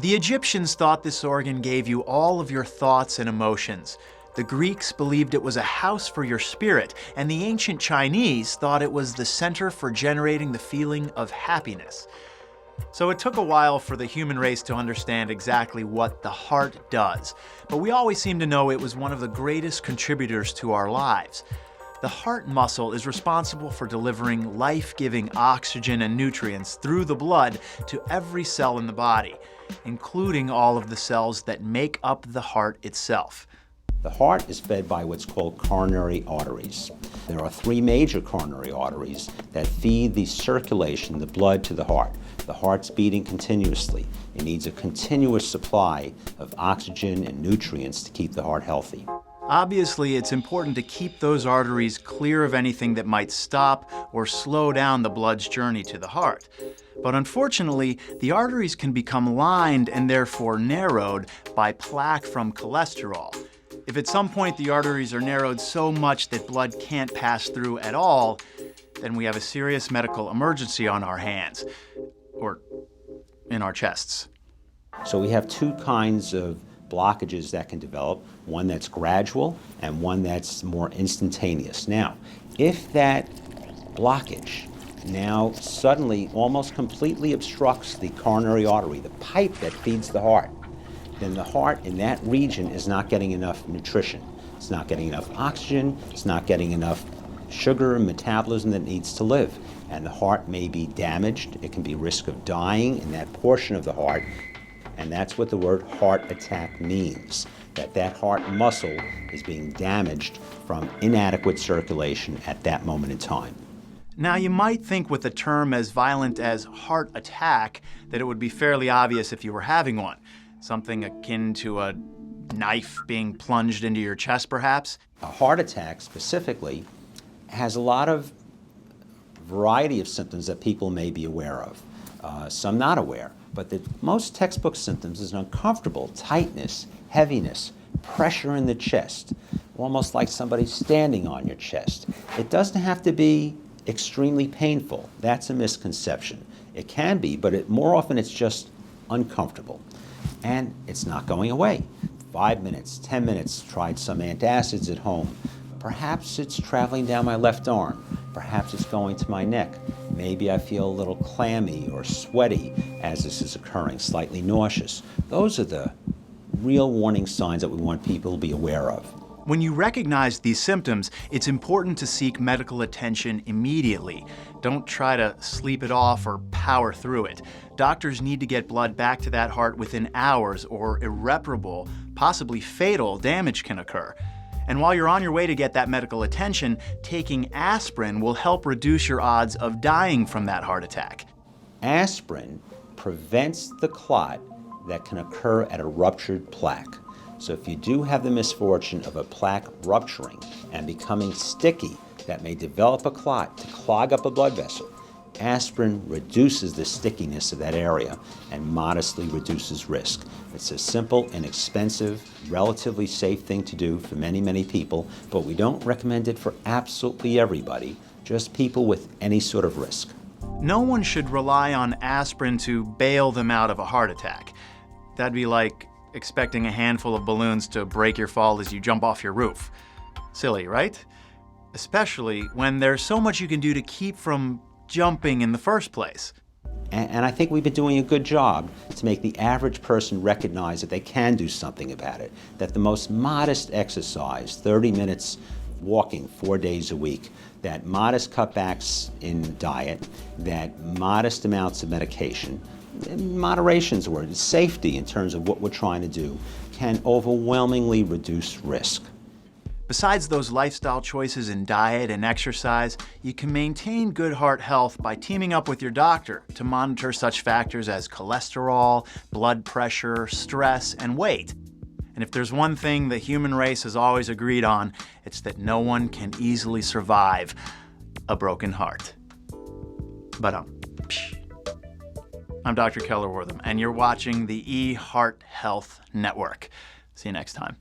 The Egyptians thought this organ gave you all of your thoughts and emotions. The Greeks believed it was a house for your spirit, and the ancient Chinese thought it was the center for generating the feeling of happiness. So it took a while for the human race to understand exactly what the heart does, but we always seem to know it was one of the greatest contributors to our lives. The heart muscle is responsible for delivering life-giving oxygen and nutrients through the blood to every cell in the body, including all of the cells that make up the heart itself. The heart is fed by what's called coronary arteries. There are three major coronary arteries that feed the circulation, the blood, to the heart. The heart's beating continuously. It needs a continuous supply of oxygen and nutrients to keep the heart healthy. Obviously, it's important to keep those arteries clear of anything that might stop or slow down the blood's journey to the heart. But unfortunately, the arteries can become lined and therefore narrowed by plaque from cholesterol. If at some point the arteries are narrowed so much that blood can't pass through at all, then we have a serious medical emergency on our hands, or in our chests. So we have two kinds of blockages that can develop, one that's gradual and one that's more instantaneous. Now, if that blockage now suddenly almost completely obstructs the coronary artery, the pipe that feeds the heart, then the heart in that region is not getting enough nutrition. It's not getting enough oxygen, it's not getting enough sugar and metabolism that needs to live. And the heart may be damaged, it can be risk of dying in that portion of the heart. And that's what the word heart attack means, that heart muscle is being damaged from inadequate circulation at that moment in time. Now, you might think with a term as violent as heart attack that it would be fairly obvious if you were having one. Something akin to a knife being plunged into your chest, perhaps? A heart attack specifically has a lot of variety of symptoms that people may be aware of, some not aware. But the most textbook symptoms is uncomfortable tightness, heaviness, pressure in the chest, almost like somebody standing on your chest. It doesn't have to be extremely painful. That's a misconception. It can be, but more often it's just uncomfortable. And it's not going away. 5 minutes, 10 minutes, tried some antacids at home. Perhaps it's traveling down my left arm. Perhaps it's going to my neck. Maybe I feel a little clammy or sweaty as this is occurring, slightly nauseous. Those are the real warning signs that we want people to be aware of. When you recognize these symptoms, it's important to seek medical attention immediately. Don't try to sleep it off or power through it. Doctors need to get blood back to that heart within hours, or irreparable, possibly fatal damage can occur. And while you're on your way to get that medical attention, taking aspirin will help reduce your odds of dying from that heart attack. Aspirin prevents the clot that can occur at a ruptured plaque. So if you do have the misfortune of a plaque rupturing and becoming sticky, that may develop a clot to clog up a blood vessel. Aspirin reduces the stickiness of that area and modestly reduces risk. It's a simple, inexpensive, relatively safe thing to do for many, many people, but we don't recommend it for absolutely everybody, just people with any sort of risk. No one should rely on aspirin to bail them out of a heart attack. That'd be like expecting a handful of balloons to break your fall as you jump off your roof. Silly, right? Especially when there's so much you can do to keep from jumping in the first place. And I think we've been doing a good job to make the average person recognize that they can do something about it, that the most modest exercise, 30 minutes walking 4 days a week, that modest cutbacks in diet, that modest amounts of medication, moderation's the word, safety in terms of what we're trying to do, can overwhelmingly reduce risk. Besides those lifestyle choices in diet and exercise, you can maintain good heart health by teaming up with your doctor to monitor such factors as cholesterol, blood pressure, stress, and weight. And if there's one thing the human race has always agreed on, it's that no one can easily survive a broken heart. But I'm Dr. Keller Wortham, and you're watching the eHeart Health Network. See you next time.